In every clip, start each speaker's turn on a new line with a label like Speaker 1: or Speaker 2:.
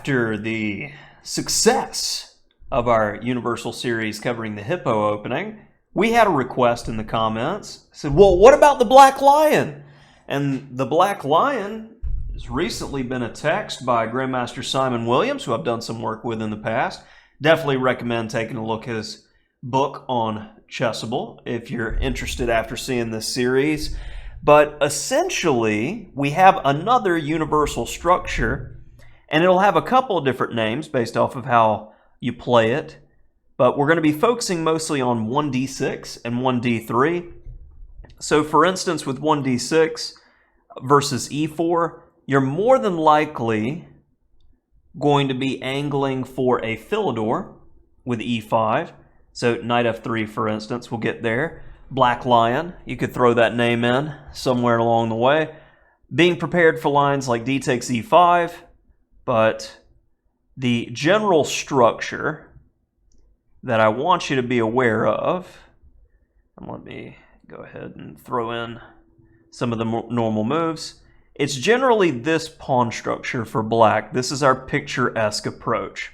Speaker 1: after the success of our Universal series covering the Hippo opening, we had a request in the comments. It said, well, what about the Black Lion? And the Black Lion has recently been a text by Grandmaster Simon Williams, who I've done some work with in the past. Definitely recommend taking a look at his book on Chessable if you're interested after seeing this series. But essentially, we have another universal structure, and it'll have a couple of different names based off of how you play it. But we're going to be focusing mostly on 1d6 and 1d3. So for instance, with 1d6 versus e4, you're more than likely going to be angling for a Philidor with e5. So knight f3, for instance, we'll get there. Black Lion, you could throw that name in somewhere along the way. Being prepared for lines like d takes e5, but the general structure that I want you to be aware of, and let me go ahead and throw in some of the normal moves. It's generally this pawn structure for black. This is our picturesque approach.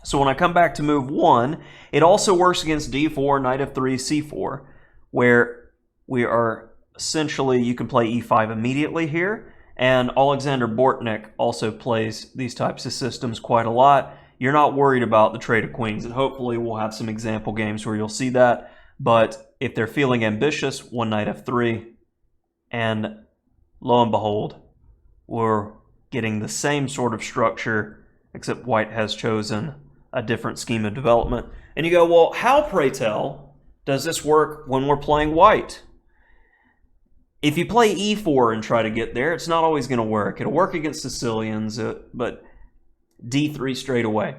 Speaker 1: So when I come back to move 1, it also works against d4, knight f3, c4, where we are essentially, you can play e5 immediately here, and Alexander Bortnick also plays these types of systems quite a lot. You're not worried about the trade of queens, and hopefully we'll have some example games where you'll see that. But if they're feeling ambitious, one knight f3, and lo and behold, we're getting the same sort of structure, except white has chosen a different scheme of development. And you go, well, how, pray tell, does this work when we're playing white? If you play e4 and try to get there, it's not always going to work. It'll work against Sicilians, but d3 straight away.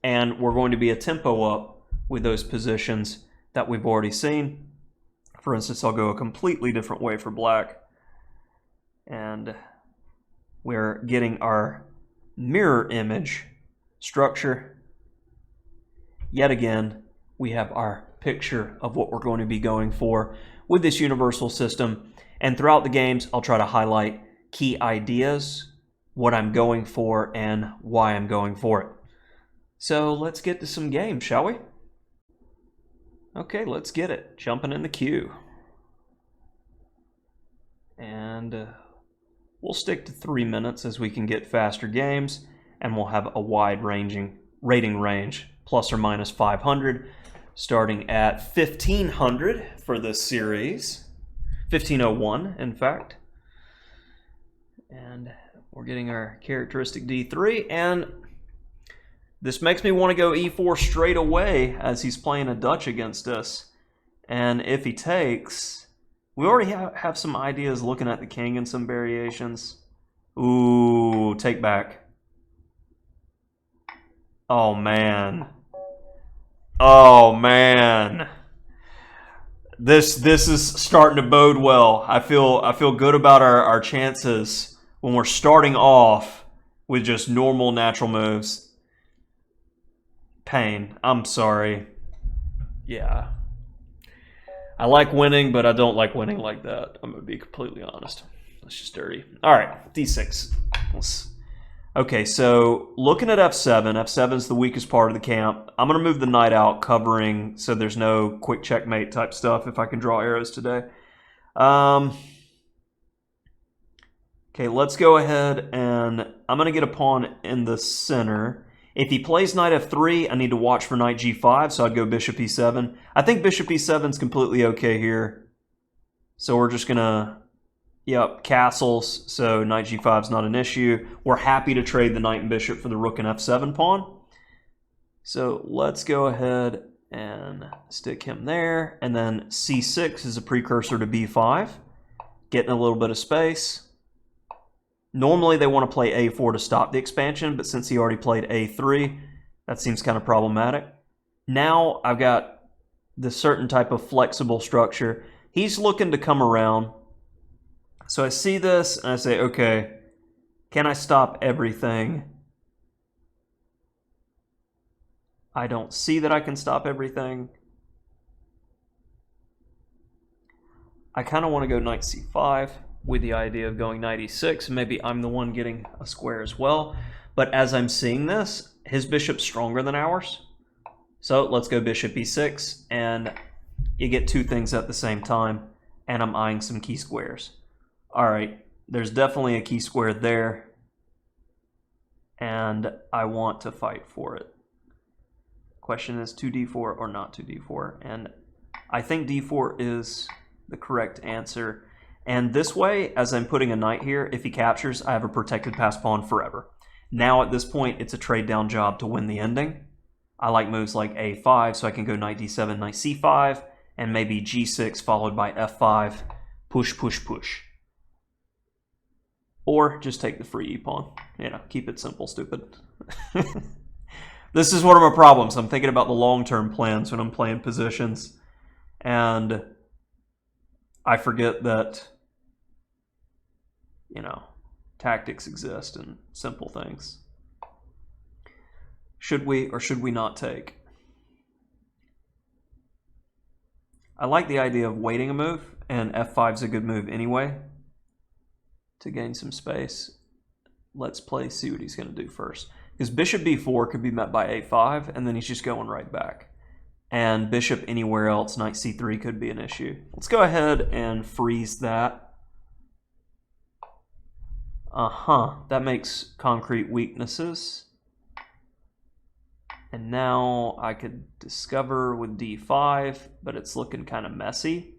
Speaker 1: And we're going to be a tempo up with those positions that we've already seen. For instance, I'll go a completely different way for black. And we're getting our mirror image structure. Yet again, we have our picture of what we're going to be going for with this universal system. And throughout the games, I'll try to highlight key ideas, what I'm going for, and why I'm going for it. So let's get to some games, shall we? Okay, let's get it. Jumping in the queue. And we'll stick to 3 minutes as we can get faster games, and we'll have a wide rating range, plus or minus 500, starting at 1500 for this series. 1501, in fact. And we're getting our characteristic d3, and this makes me want to go e4 straight away as he's playing a Dutch against us. And if he takes, we already have some ideas looking at the king and some variations. Ooh, take back. Oh man. Oh man. This is starting to bode well. I feel good about our chances when we're starting off with just normal natural moves. Pain. I'm sorry. Yeah. I like winning, but I don't like winning like that. I'm going to be completely honest. That's just dirty. All right, d6. Okay, so looking at f7. F7 is the weakest part of the camp. I'm going to move the knight out, covering so there's no quick checkmate type stuff if I can draw arrows today. Okay, let's go ahead and I'm going to get a pawn in the center. If he plays knight f3, I need to watch for knight g5, so I'd go bishop e7. I think bishop e7 is completely okay here. So we're just going to, yep, castles, so knight g5 is not an issue. We're happy to trade the knight and bishop for the rook and f7 pawn. So let's go ahead and stick him there. And then c6 is a precursor to b5, getting a little bit of space. Normally they want to play a4 to stop the expansion, but since he already played a3, that seems kind of problematic. Now I've got this certain type of flexible structure. He's looking to come around. So I see this and I say, okay, can I stop everything? I don't see that I can stop everything. I kind of want to go knight c5 with the idea of going knight e6. Maybe I'm the one getting a square as well. But as I'm seeing this, his bishop's stronger than ours. So let's go bishop e6, and you get two things at the same time, and I'm eyeing some key squares. All right, there's definitely a key square there, and I want to fight for it. Question is 2d4 or not 2d4, and I think d4 is the correct answer. And this way, as I'm putting a knight here, if he captures, I have a protected passed pawn forever. Now at this point, it's a trade down job to win the ending. I like moves like a5, so I can go knight d7, knight c5, and maybe g6 followed by f5, push, push, push. Or just take the free e-pawn. You know, keep it simple, stupid. This is one of my problems. I'm thinking about the long-term plans when I'm playing positions, and I forget that, you know, tactics exist in simple things. Should we or should we not take? I like the idea of waiting a move, and f5 is a good move anyway to gain some space. Let's see what he's going to do first. Because bishop b4 could be met by a5, and then he's just going right back. And bishop anywhere else, knight c3 could be an issue. Let's go ahead and freeze that. That makes concrete weaknesses. And now I could discover with d5, but it's looking kind of messy.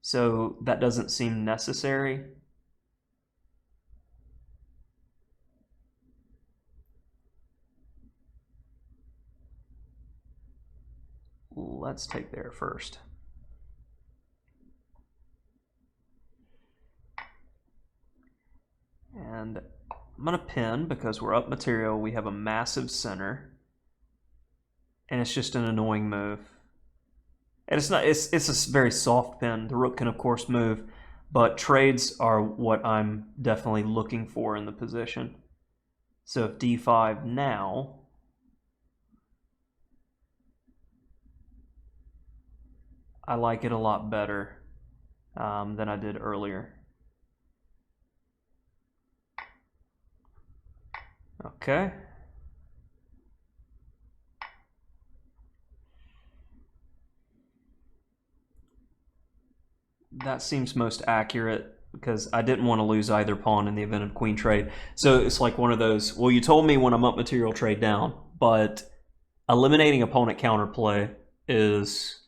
Speaker 1: So that doesn't seem necessary. Let's take there first. And I'm going to pin because we're up material. We have a massive center. And it's just an annoying move. And it's a very soft pin. The rook can, of course, move. But trades are what I'm definitely looking for in the position. So if d5 now, I like it a lot better than I did earlier. Okay. That seems most accurate because I didn't want to lose either pawn in the event of queen trade. So it's like one of those, well, you told me when I'm up material trade down, but eliminating opponent counterplay is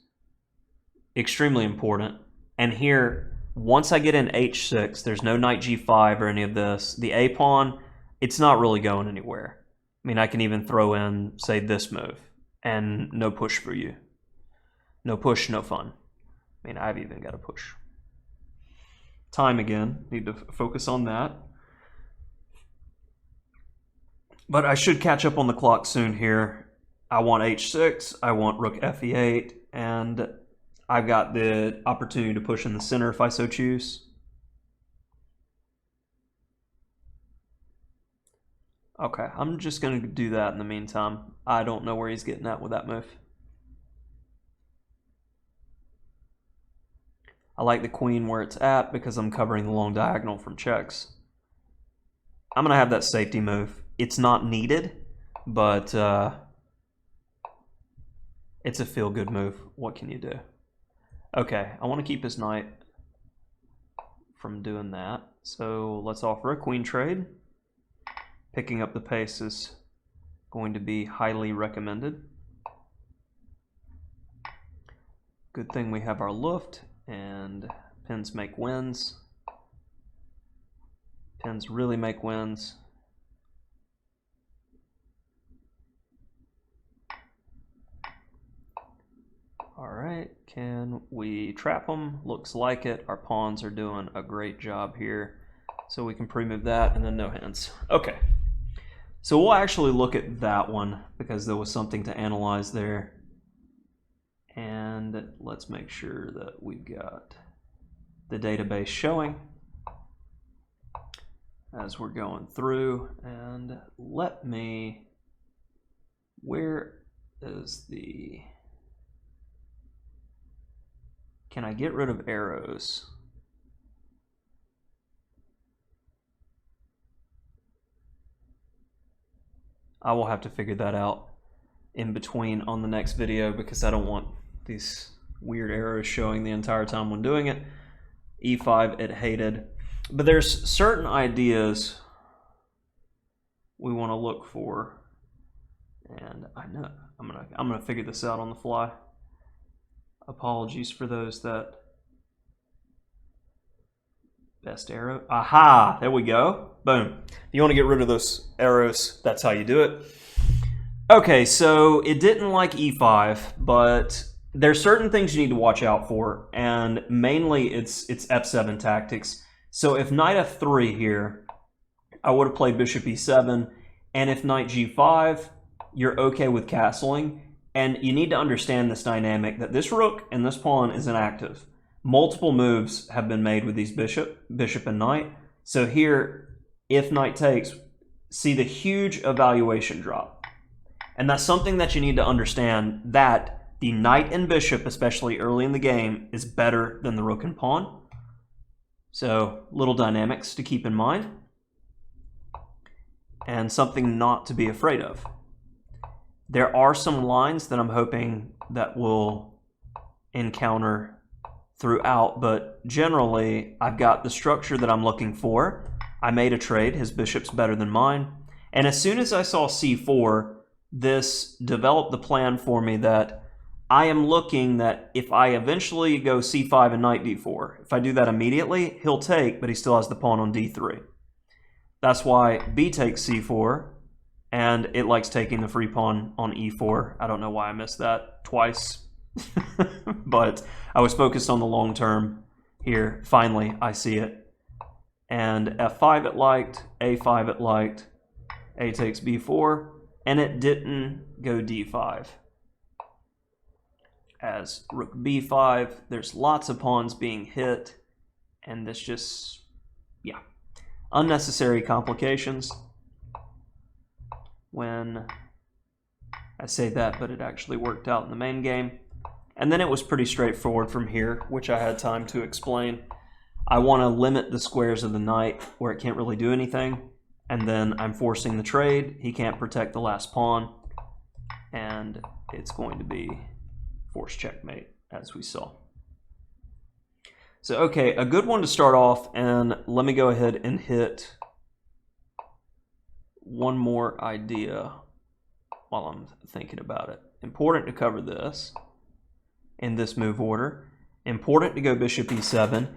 Speaker 1: extremely important. And here, once I get in h6, there's no knight g5 or any of this. The a pawn, it's not really going anywhere. I mean, I can even throw in, say, this move, and no push for you. No push, no fun. I mean, I've even got to push. Time again. Need to focus on that. But I should catch up on the clock soon here. I want h6. I want rook fe8. And I've got the opportunity to push in the center if I so choose. Okay, I'm just going to do that in the meantime. I don't know where he's getting at with that move. I like the queen where it's at because I'm covering the long diagonal from checks. I'm going to have that safety move. It's not needed, but it's a feel-good move. What can you do? Okay, I want to keep his knight from doing that. So let's offer a queen trade. Picking up the pace is going to be highly recommended. Good thing we have our Luft, and pins make wins. Pins really make wins. All right, can we trap them? Looks like it. Our pawns are doing a great job here. So we can pre-move that and then no hands. Okay, so we'll actually look at that one because there was something to analyze there. And let's make sure that we've got the database showing as we're going through. And let me, where is the, can I get rid of arrows? I will have to figure that out in between on the next video because I don't want these weird arrows showing the entire time when doing it. E5, it hated. But there's certain ideas we want to look for, and I know I'm gonna figure this out on the fly. Apologies for those that best arrow. Aha! There we go. Boom. If you want to get rid of those arrows, that's how you do it. Okay, so it didn't like e5, but there's certain things you need to watch out for, and mainly it's f7 tactics. So if knight f3 here, I would have played bishop e7, and if knight g5, you're okay with castling, and you need to understand this dynamic that this rook and this pawn is inactive. Multiple moves have been made with these bishop and knight. So here, if knight takes, see the huge evaluation drop. And that's something that you need to understand, that the knight and bishop, especially early in the game, is better than the rook and pawn. So little dynamics to keep in mind. And something not to be afraid of. There are some lines that I'm hoping that we'll encounter throughout, but generally I've got the structure that I'm looking for. I made a trade, his bishop's better than mine, and as soon as I saw c4, this developed the plan for me that I am looking that if I eventually go c5 and knight d4, if I do that immediately, he'll take, but he still has the pawn on d3. That's why b takes c4, and it likes taking the free pawn on e4. I don't know why I missed that twice. But I was focused on the long term here. Finally, I see it. And f5 it liked, a5 it liked, a takes b4, and it didn't go d5. As rook b5, there's lots of pawns being hit, and this just, yeah, unnecessary complications. When I say that, but it actually worked out in the main game. And then it was pretty straightforward from here, which I had time to explain. I want to limit the squares of the knight where it can't really do anything. And then I'm forcing the trade. He can't protect the last pawn. And it's going to be forced checkmate, as we saw. So, okay, a good one to start off. And let me go ahead and hit one more idea while I'm thinking about it. Important to cover this in this move order. Important to go bishop e7,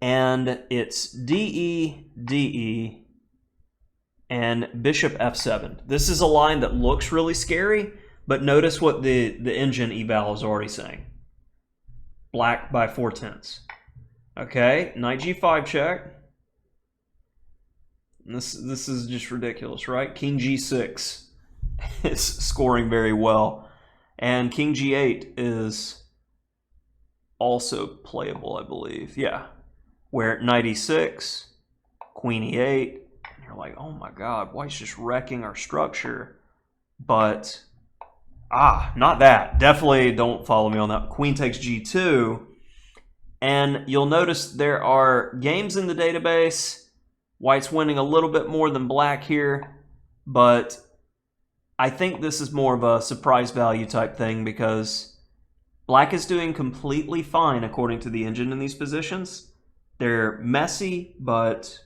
Speaker 1: and it's DE, DE, and bishop f7. This is a line that looks really scary, but notice what the engine eval is already saying. Black by 4/10. Okay, knight g5 check. This is just ridiculous, right? King g6 is scoring very well, and king g8 is also playable, I believe. Yeah, where knight e6, queen e8, and you're like, oh my god, white's just wrecking our structure. But not that. Definitely don't follow me on that. Queen takes g2, and you'll notice there are games in the database. White's winning a little bit more than black here, but I think this is more of a surprise value type thing because black is doing completely fine according to the engine in these positions. They're messy, but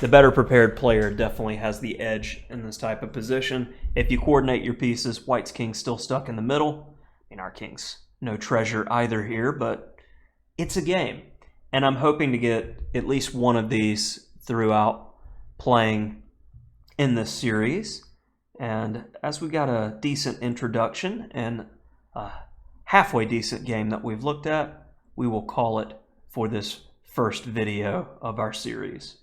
Speaker 1: the better prepared player definitely has the edge in this type of position. If you coordinate your pieces, white's king's still stuck in the middle. I mean, our king's no treasure either here, but it's a game. And I'm hoping to get at least one of these throughout playing in this series. And as we got a decent introduction and a halfway decent game that we've looked at, we will call it for this first video of our series.